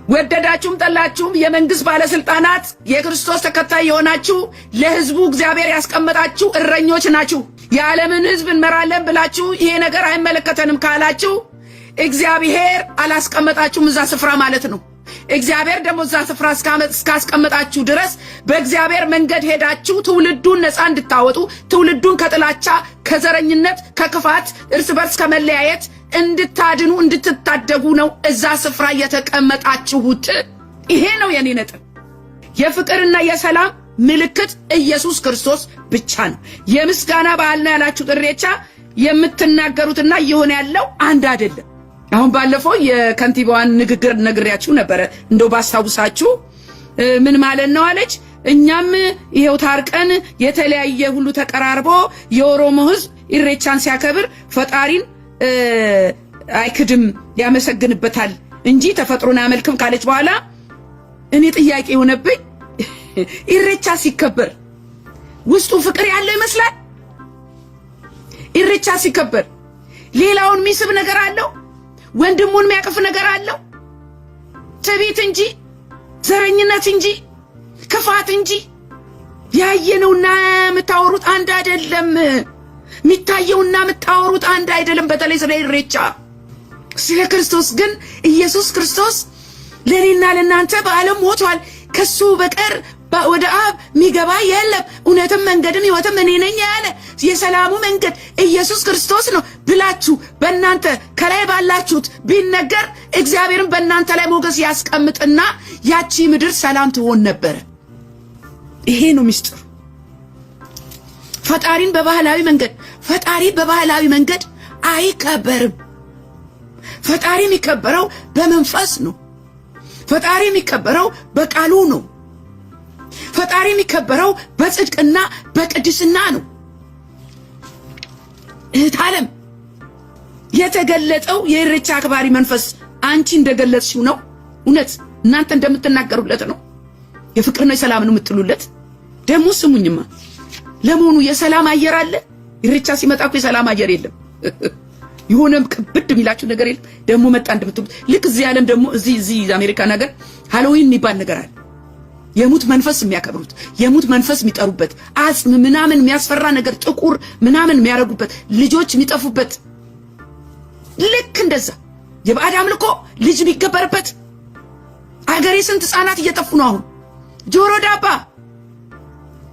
ወደዳችሁም ጠላችሁም የመንግስት ባለስልጣናት፣ የክርስቶስ ተከታይ የሆናችሁ ለህዝቡ እግዚአብሔር ያስቀመጣችሁ እረኞች ናችሁ። የዓለምን ህዝብ እንመራለን ብላችሁ ይሄ ነገር አይመለከተንም ካላችሁ እግዚአብሔር አላስቀመጣችሁም እዛ ስፍራ ማለት ነው። እግዚአብሔር ደግሞ እዛ ስፍራ እስካስቀመጣችሁ ድረስ በእግዚአብሔር መንገድ ሄዳችሁ ትውልዱን ነፃ እንድታወጡ፣ ትውልዱን ከጥላቻ፣ ከዘረኝነት፣ ከክፋት፣ እርስ በርስ ከመለያየት እንድታድኑ፣ እንድትታደጉ ነው እዛ ስፍራ የተቀመጣችሁት። ይሄ ነው የኔ ነጥብ። የፍቅርና የሰላም ምልክት ኢየሱስ ክርስቶስ ብቻ ነው። የምስጋና በዓል ነው ያላችሁት ኢሬቻ የምትናገሩትና እየሆነ ያለው አንድ አይደለም። አሁን ባለፈው የከንቲባዋን ንግግር ነግሬያችሁ ነበረ። እንደው ባስታውሳችሁ ምን ማለት ነው አለች። እኛም ይሄው ታርቀን የተለያየ ሁሉ ተቀራርቦ የኦሮሞ ህዝብ ኢሬቻን ሲያከብር ፈጣሪን አይክድም ያመሰግንበታል እንጂ ተፈጥሮን አያመልክም ካለች በኋላ እኔ ጥያቄ የሆነብኝ ኢሬቻ ሲከበር ውስጡ ፍቅር ያለው ይመስላል? ኢሬቻ ሲከበር ሌላውን ሚስብ ነገር አለው? ወንድሙን የሚያቅፍ ነገር አለው? ትዕቢት እንጂ ዘረኝነት እንጂ ክፋት እንጂ። ያየነውና የምታወሩት አንድ አይደለም። የሚታየውና የምታወሩት አንድ አይደለም። በተለይ ስለ ኢሬቻ። ስለ ክርስቶስ ግን ኢየሱስ ክርስቶስ ለኔና ለናንተ በዓለም ሞቷል፣ ከሱ በቀር ወደ አብ የሚገባ የለም፣ እውነትም መንገድም ሕይወትም እኔ ነኝ ያለ የሰላሙ መንገድ ኢየሱስ ክርስቶስ ነው ብላችሁ በእናንተ ከላይ ባላችሁት ቢነገር እግዚአብሔርን በእናንተ ላይ ሞገስ ያስቀምጥና ያቺ ምድር ሰላም ትሆን ነበር። ይሄ ነው ምስጢሩ። ፈጣሪ በባህላዊ መንገድ አይከበርም። ፈጣሪ የሚከበረው በመንፈስ ነው። ፈጣሪ የሚከበረው በቃሉ ነው። ፈጣሪ የሚከበረው በጽድቅና በቅድስና ነው። እህት ዓለም የተገለጠው የኢሬቻ አክባሪ መንፈስ አንቺ እንደገለጽሽው ነው? እውነት እናንተ እንደምትናገሩለት ነው? የፍቅርና የሰላም ነው የምትሉለት? ደግሞ ስሙኝማ፣ ለመሆኑ የሰላም አየር አለ? ኢሬቻ ሲመጣ እኮ የሰላም አየር የለም። የሆነም ቅብድ የሚላችሁ ነገር የለም። ደግሞ መጣ እንደምትሉት ልክ እዚህ ዓለም ደግሞ እዚህ አሜሪካ ነገር ሃሎዊን የሚባል ነገር አለ። የሙት መንፈስ የሚያከብሩት፣ የሙት መንፈስ የሚጠሩበት፣ አጽም ምናምን የሚያስፈራ ነገር ጥቁር ምናምን የሚያረጉበት፣ ልጆች የሚጠፉበት፣ ልክ እንደዛ የባዕድ አምልኮ ልጅ የሚገበርበት። አገሬ ስንት ህፃናት እየጠፉ ነው አሁን። ጆሮ ዳባ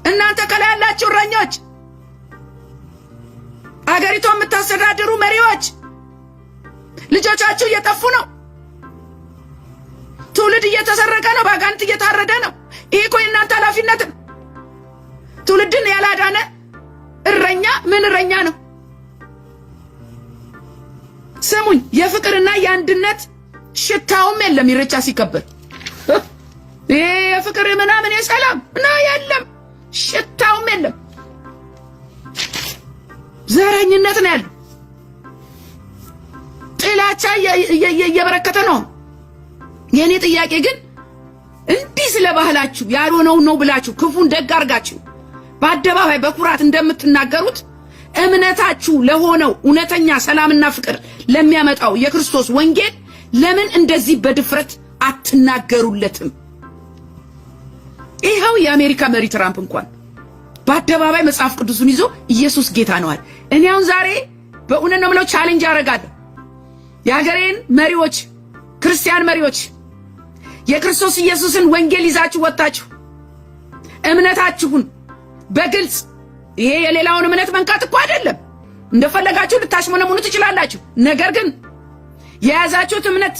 እናንተ ከላይ ያላችሁ እረኞች፣ አገሪቷን የምታስተዳድሩ መሪዎች ልጆቻችሁ እየጠፉ ነው። ትውልድ እየተሰረቀ ነው። ባጋንት እየታረደ ነው። ይሄ እኮ የእናንተ ኃላፊነት ነው። ትውልድን ያላዳነ እረኛ ምን እረኛ ነው? ስሙኝ፣ የፍቅርና የአንድነት ሽታውም የለም ኢሬቻ ሲከበር። ይሄ የፍቅር ምናምን የሰላም ነው የለም፣ ሽታውም የለም። ዘረኝነት ነው ያለው። ጥላቻ እየበረከተ ነው። የኔ ጥያቄ ግን እንዲህ ስለ ባህላችሁ ያልሆነው ነው ብላችሁ ክፉን ደግ አርጋችሁ በአደባባይ በኩራት እንደምትናገሩት እምነታችሁ ለሆነው እውነተኛ ሰላምና ፍቅር ለሚያመጣው የክርስቶስ ወንጌል ለምን እንደዚህ በድፍረት አትናገሩለትም? ይኸው የአሜሪካ መሪ ትራምፕ እንኳን በአደባባይ መጽሐፍ ቅዱስን ይዞ ኢየሱስ ጌታ ነው አለ። እኔ አሁን ዛሬ በእውነት ነው የምለው ቻሌንጅ አደርጋለሁ። የሀገሬን መሪዎች፣ ክርስቲያን መሪዎች የክርስቶስ ኢየሱስን ወንጌል ይዛችሁ ወጣችሁ እምነታችሁን በግልጽ ይሄ የሌላውን እምነት መንካት እኮ አይደለም። እንደፈለጋችሁ ልታሽመነሙኑ ትችላላችሁ። ነገር ግን የያዛችሁት እምነት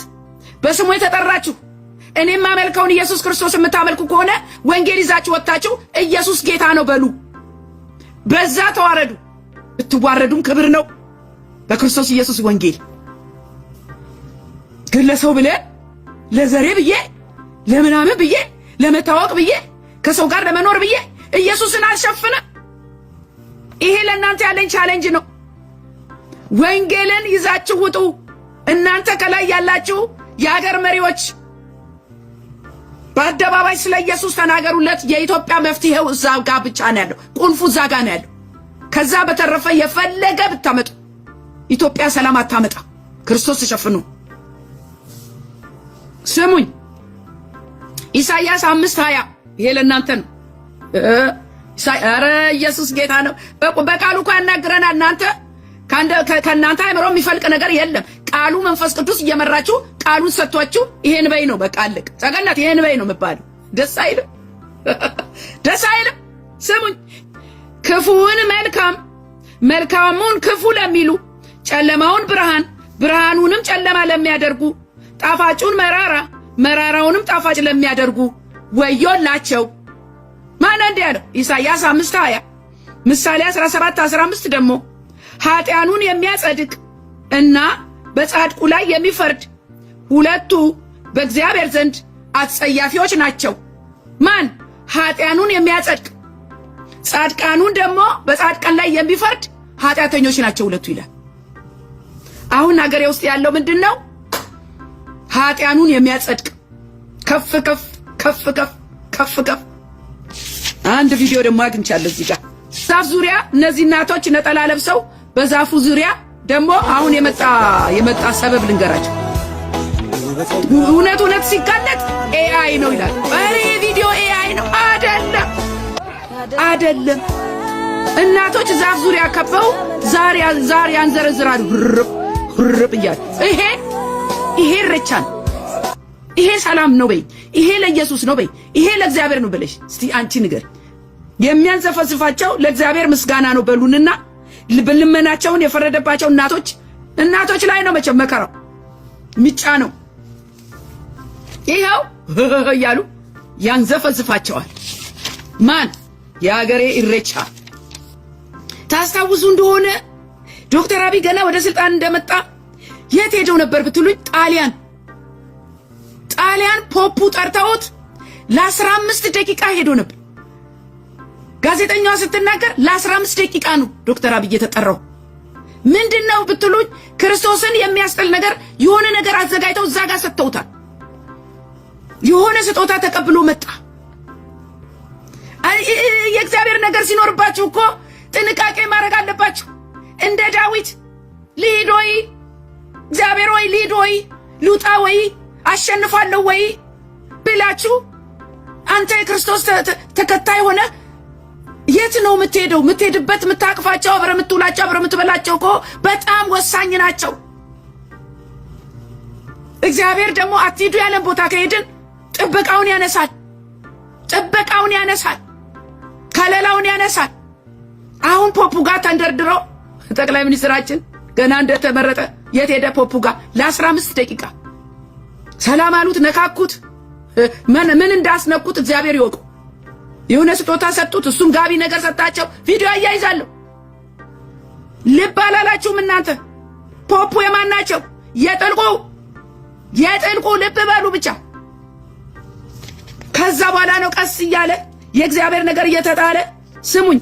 በስሙ የተጠራችሁ እኔም ማመልከውን ኢየሱስ ክርስቶስ የምታመልኩ ከሆነ ወንጌል ይዛችሁ ወጣችሁ ኢየሱስ ጌታ ነው በሉ። በዛ ተዋረዱ። ብትዋረዱም ክብር ነው በክርስቶስ ኢየሱስ ወንጌል። ግን ለሰው ብለህ ለዘሬ ብዬ ለምናምን ብዬ ለመታወቅ ብዬ ከሰው ጋር ለመኖር ብዬ ኢየሱስን አልሸፍነ። ይሄ ለእናንተ ያለኝ ቻሌንጅ ነው። ወንጌልን ይዛችሁ ውጡ። እናንተ ከላይ ያላችሁ የሀገር መሪዎች በአደባባይ ስለ ኢየሱስ ተናገሩለት። የኢትዮጵያ መፍትሄው እዛ ጋር ብቻ ነው ያለው። ቁልፉ እዛ ጋር ነው ያለው። ከዛ በተረፈ የፈለገ ብታመጡ ኢትዮጵያ ሰላም አታመጣ። ክርስቶስ ተሸፍኑ። ስሙኝ፣ ኢሳይያስ 5:20 ይሄ ለእናንተ ነው። ኧረ ኢየሱስ ጌታ ነው። በቃሉ እኮ ያናግረናል። እናንተ ከእናንተ አይምሮ የሚፈልቅ ነገር የለም። ቃሉ መንፈስ ቅዱስ እየመራችሁ ቃሉን ሰጥቷችሁ ይሄን በይ ነው በቃ አለቅ። ጸገነት ይሄን በይ ነው የምባለው። ደስ አይልም? ደስ አይልም? ስሙኝ፣ ክፉውን መልካም መልካሙን ክፉ ለሚሉ ጨለማውን ብርሃን ብርሃኑንም ጨለማ ለሚያደርጉ ጣፋጩን መራራ መራራውንም ጣፋጭ ለሚያደርጉ ወዮላቸው። ማን እንዲህ ያለው? ኢሳይያስ 5:20 ምሳሌ 17:15 ደግሞ ኃጢያኑን የሚያጸድቅ እና በጻድቁ ላይ የሚፈርድ ሁለቱ በእግዚአብሔር ዘንድ አጸያፊዎች ናቸው። ማን? ኃጢያኑን የሚያጸድቅ ጻድቃኑን ደግሞ በጻድቃን ላይ የሚፈርድ ኃጢያተኞች ናቸው ሁለቱ ይላል። አሁን ሀገሬ ውስጥ ያለው ምንድነው? ኃጢያኑን የሚያጸድቅ ከፍ ከፍ ከፍ ከፍ ከፍ ከፍ። አንድ ቪዲዮ ደግሞ አግኝቻለሁ እዚህ ጋር ዛፍ ዙሪያ እነዚህ እናቶች ነጠላ ለብሰው በዛፉ ዙሪያ ደግሞ አሁን የመጣ ሰበብ ልንገራቸው። እውነት ሲጋለጥ ኤአይ ነው ይላል። አሬ ቪዲዮ ኤአይ ነው አይደለም። እናቶች ዛፍ ዙሪያ ከበው ዛሬ ያንዘረዝራሉ ሁርብ እያሉ ይሄ ኢሬቻ ነው። ይሄ ሰላም ነው በይ። ይሄ ለኢየሱስ ነው በይ። ይሄ ለእግዚአብሔር ነው ብለሽ እስቲ አንቺ ንገር። የሚያንዘፈዝፋቸው ለእግዚአብሔር ምስጋና ነው በሉንና ልመናቸውን የፈረደባቸው እናቶች ላይ ነው መቼም መከራው ሚጫ ነው። ይሄው እያሉ ያንዘፈዝፋቸዋል። ማን? የሀገሬ ኢሬቻ። ታስታውሱ እንደሆነ ዶክተር አብይ ገና ወደ ስልጣን እንደመጣ የት ሄደው ነበር ብትሉኝ፣ ጣሊያን ፖፑ ጠርተውት ለ15 ደቂቃ ሄዶ ነበር። ጋዜጠኛዋ ስትናገር ለ15 ደቂቃ ነው ዶክተር አብይ የተጠራው። ምንድነው ብትሉኝ፣ ክርስቶስን የሚያስጠል ነገር የሆነ ነገር አዘጋጅተው እዛ ጋር ሰጥተውታል። የሆነ ስጦታ ተቀብሎ መጣ። የእግዚአብሔር ነገር ሲኖርባችሁ እኮ ጥንቃቄ ማድረግ አለባችሁ። እንደ ዳዊት ልሂድ ወይ እግዚአብሔር ወይ ልሂድ ወይ ልውጣ ወይ አሸንፋለሁ ወይ ብላችሁ አንተ የክርስቶስ ተከታይ ሆነ የት ነው የምትሄደው? የምትሄድበት የምታቅፋቸው አብረ የምትውላቸው አብረ የምትበላቸው እኮ በጣም ወሳኝ ናቸው። እግዚአብሔር ደግሞ አትሂዱ ያለን ቦታ ከሄድን ጥበቃውን ያነሳል፣ ጥበቃውን ያነሳል፣ ከለላውን ያነሳል። አሁን ፖፑ ጋር ተንደርድረው ጠቅላይ ሚኒስትራችን ገና እንደተመረጠ የት ሄደ? ፖፑ ጋር ለ15 ደቂቃ ሰላም አሉት፣ ነካኩት። ምን እንዳስነኩት እግዚአብሔር ይወቁ። የሆነ ስጦታ ሰጡት፣ እሱም ጋቢ ነገር ሰጣቸው። ቪዲዮ አያይዛለሁ። ልብ አላላችሁም እናንተ? ፖፑ የማን ናቸው? የጥልቁ ልብ በሉ ብቻ። ከዛ በኋላ ነው ቀስ እያለ የእግዚአብሔር ነገር እየተጣለ። ስሙኝ፣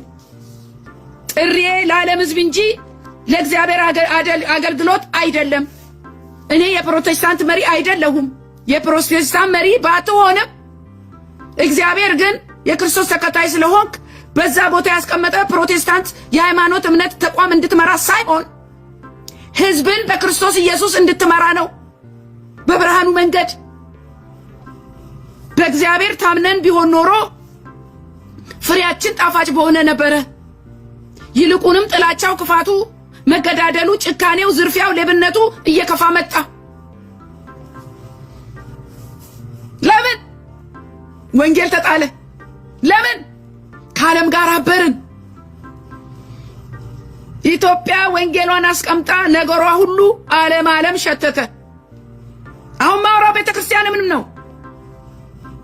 ጥሪዬ ለዓለም ሕዝብ እንጂ ለእግዚአብሔር አገልግሎት አይደለም። እኔ የፕሮቴስታንት መሪ አይደለሁም። የፕሮቴስታንት መሪ ባትሆንም እግዚአብሔር ግን የክርስቶስ ተከታይ ስለሆንክ በዛ ቦታ ያስቀመጠ ፕሮቴስታንት የሃይማኖት እምነት ተቋም እንድትመራ ሳይሆን ሕዝብን በክርስቶስ ኢየሱስ እንድትመራ ነው። በብርሃኑ መንገድ በእግዚአብሔር ታምነን ቢሆን ኖሮ ፍሬያችን ጣፋጭ በሆነ ነበረ። ይልቁንም ጥላቻው፣ ክፋቱ፣ መገዳደሉ፣ ጭካኔው፣ ዝርፊያው፣ ሌብነቱ እየከፋ መጣ። ለምን ወንጌል ተጣለ? ለምን ከዓለም ጋር አበርን? ኢትዮጵያ ወንጌሏን አስቀምጣ ነገሯ ሁሉ ዓለም ሸተተ። አሁን ማውራው ቤተክርስቲያንም ነው።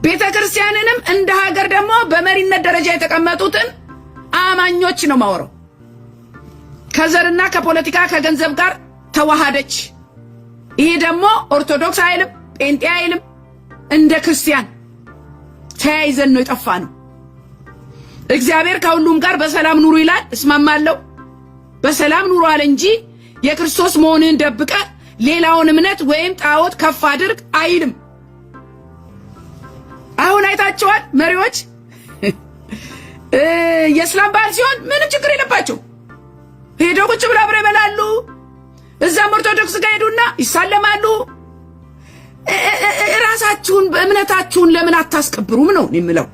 ቤተክርስቲያንንም እንደ ሀገር ደግሞ በመሪነት ደረጃ የተቀመጡትን አማኞች ነው ማውራው። ከዘርና ከፖለቲካ ከገንዘብ ጋር ተዋሃደች። ይሄ ደግሞ ኦርቶዶክስ አይልም፣ ጴንጤ አይልም፣ እንደ ክርስቲያን ተያይዘን ነው የጠፋነው። እግዚአብሔር ከሁሉም ጋር በሰላም ኑሩ ይላል። እስማማለሁ። በሰላም ኑሩ አለ እንጂ የክርስቶስ መሆንህን ደብቀ ሌላውን እምነት ወይም ጣዖት ከፍ አድርግ አይልም። አሁን አይታቸዋል መሪዎች የእስላም በዓል ሲሆን ምንም ችግር የለባቸው። ሄደው ቁጭ ብለው አብረው ይበላሉ። እዛም ኦርቶዶክስ ጋር ሄዱና ይሳለማሉ። ራሳችሁን በእምነታችሁን ለምን አታስከብሩም ነው የምለው።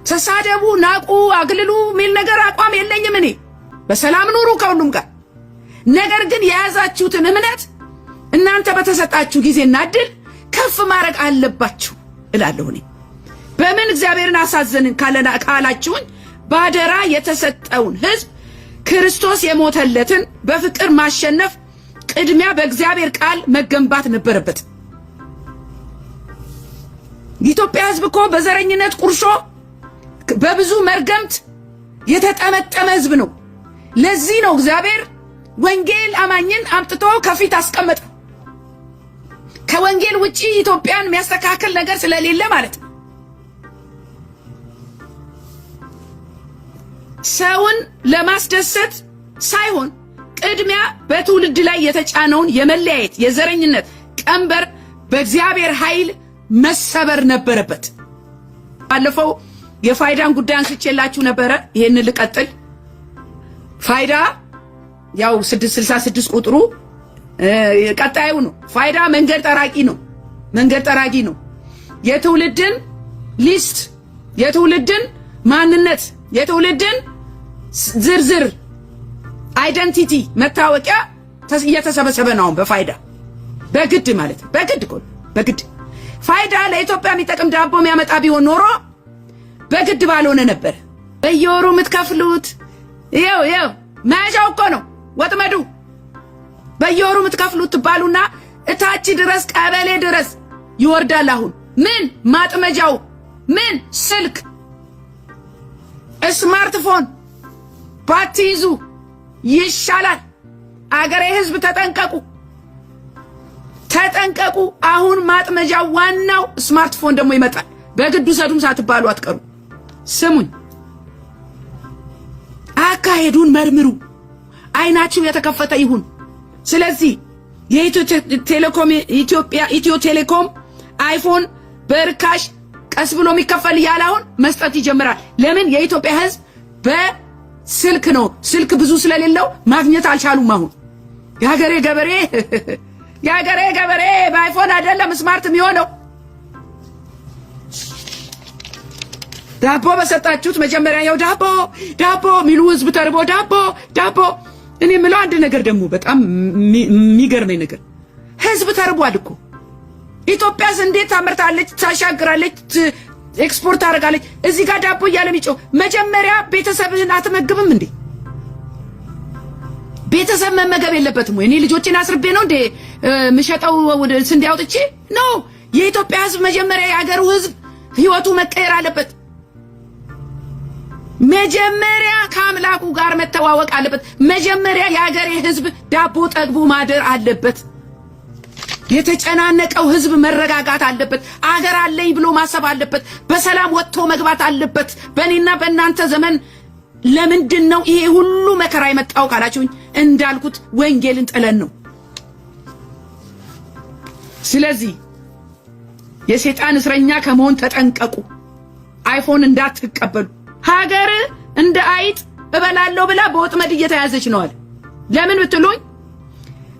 ተሳደቡ፣ ናቁ፣ አግልሉ ሚል ነገር አቋም የለኝም እኔ። በሰላም ኑሩ ከሁሉም ጋር። ነገር ግን የያዛችሁትን እምነት እናንተ በተሰጣችሁ ጊዜና እድል ከፍ ማድረግ አለባችሁ እላለሁ እኔ። በምን እግዚአብሔርን አሳዘንን ካላችሁኝ ባደራ የተሰጠውን ሕዝብ ክርስቶስ የሞተለትን በፍቅር ማሸነፍ ቅድሚያ በእግዚአብሔር ቃል መገንባት ነበረበት። የኢትዮጵያ ሕዝብ እኮ በዘረኝነት ቁርሾ በብዙ መርገምት የተጠመጠመ ሕዝብ ነው። ለዚህ ነው እግዚአብሔር ወንጌል አማኝን አምጥቶ ከፊት አስቀመጠ። ከወንጌል ውጪ ኢትዮጵያን የሚያስተካክል ነገር ስለሌለ ማለት ነው። ሰውን ለማስደሰት ሳይሆን ቅድሚያ በትውልድ ላይ የተጫነውን የመለያየት የዘረኝነት ቀንበር በእግዚአብሔር ኃይል መሰበር ነበረበት። ባለፈው የፋይዳን ጉዳይ አንስቼላችሁ ነበረ። ይሄን ልቀጥል። ፋይዳ ያው 666 ቁጥሩ ቀጣዩ ነው። ፋይዳ መንገድ ጠራቂ ነው። መንገድ ጠራጊ ነው። የትውልድን ሊስት፣ የትውልድን ማንነት፣ የትውልድን ዝርዝር አይደንቲቲ መታወቂያ እየተሰበሰበ ነው በፋይዳ። በግድ ማለት በግድ እኮ በግድ ፋይዳ ለኢትዮጵያ የሚጠቅም ዳቦ የሚያመጣ ቢሆን ኖሮ በግድ ባልሆነ ነበር። በየወሩ የምትከፍሉት ይኸው መያዣው እኮ ነው ወጥመዱ። በየወሩ የምትከፍሉት ትባሉና እታች ድረስ ቀበሌ ድረስ ይወርዳል። አሁን ምን ማጥመጃው ምን ስልክ ስማርትፎን ባትይዙ ይሻላል። አገሬ ሕዝብ ተጠንቀቁ፣ ተጠንቀቁ። አሁን ማጥመጃው ዋናው ስማርትፎን ደግሞ ይመጣል። በግዱ ሰዱም ሳትባሉ አትቀሩ። ስሙኝ፣ አካሄዱን መርምሩ። አይናችሁ የተከፈተ ይሁን። ስለዚህ ኢትዮ ቴሌኮም አይፎን በርካሽ ቀስ ብሎ የሚከፈል ያላውን መስጠት ይጀምራል። ለምን? የኢትዮጵያ ህዝብ በስልክ ነው። ስልክ ብዙ ስለሌለው ማግኘት አልቻሉም። አሁን የሀገሬ ገበሬ በአይፎን አይደለም ስማርት የሚሆነው። ዳቦ በሰጣችሁት መጀመሪያ ያው ዳቦ ሚሉ ህዝብ ተርቦ ዳቦ። እኔ የምለው አንድ ነገር ደግሞ በጣም የሚገርመኝ ነገር ህዝብ ተርቧል እኮ። ኢትዮጵያስ እንዴት ታመርታለች፣ ታሻግራለች፣ ኤክስፖርት ታደርጋለች። እዚህ ጋር ዳቦ እያለ የሚጮህ መጀመሪያ ቤተሰብህን አትመግብም እንዴ? ቤተሰብ መመገብ የለበትም ወይ? እኔ ልጆችን አስርቤ ነው እንዴ ምሸጠው ስንዴ አውጥቼ ነው? የኢትዮጵያ ህዝብ መጀመሪያ የሀገሩ ህዝብ ህይወቱ መቀየር አለበት። መጀመሪያ ከአምላኩ ጋር መተዋወቅ አለበት። መጀመሪያ የሀገሬ ህዝብ ዳቦ ጠግቦ ማደር አለበት። የተጨናነቀው ህዝብ መረጋጋት አለበት። አገር አለኝ ብሎ ማሰብ አለበት። በሰላም ወጥቶ መግባት አለበት። በእኔና በእናንተ ዘመን ለምንድን ነው ይሄ ሁሉ መከራ የመጣው ካላችሁኝ፣ እንዳልኩት ወንጌልን ጥለን ነው። ስለዚህ የሰይጣን እስረኛ ከመሆን ተጠንቀቁ። አይፎን እንዳትቀበሉ። ሀገር እንደ አይጥ እበላለሁ ብላ በወጥመድ እየተያዘች ነው አለ። ለምን ብትሉኝ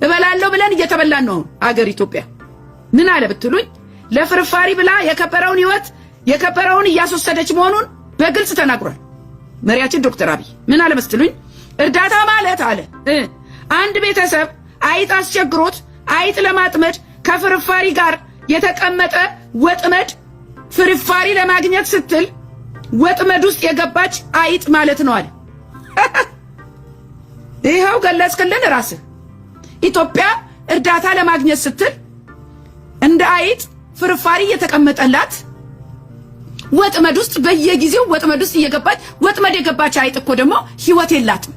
እበላለሁ ብለን እየተበላን ነው ሀገር ኢትዮጵያ። ምን አለ ብትሉኝ ለፍርፋሪ ብላ የከበረውን ህይወት የከበረውን እያስወሰደች መሆኑን በግልጽ ተናግሯል መሪያችን ዶክተር አብይ። ምን አለ መስጥሉኝ እርዳታ ማለት አለ አንድ ቤተሰብ አይጥ አስቸግሮት አይጥ ለማጥመድ ከፍርፋሪ ጋር የተቀመጠ ወጥመድ ፍርፋሪ ለማግኘት ስትል ወጥመድ ውስጥ የገባች አይጥ ማለት ነው አለ። ይሄው ገለጽክልን ራስህ። ኢትዮጵያ እርዳታ ለማግኘት ስትል እንደ አይጥ ፍርፋሪ የተቀመጠላት ወጥመድ ውስጥ በየጊዜው ወጥመድ ውስጥ እየገባች ወጥመድ የገባች አይጥ እኮ ደግሞ ህይወት የላትም።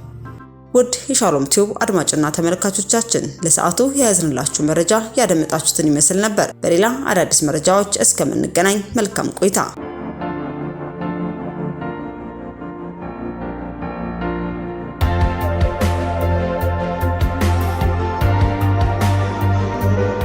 ውድ የሻሎም ቲዩብ አድማጭና ተመልካቾቻችን ለሰዓቱ የያዝንላችሁ መረጃ ያደመጣችሁትን ይመስል ነበር። በሌላ አዳዲስ መረጃዎች እስከምንገናኝ መልካም ቆይታ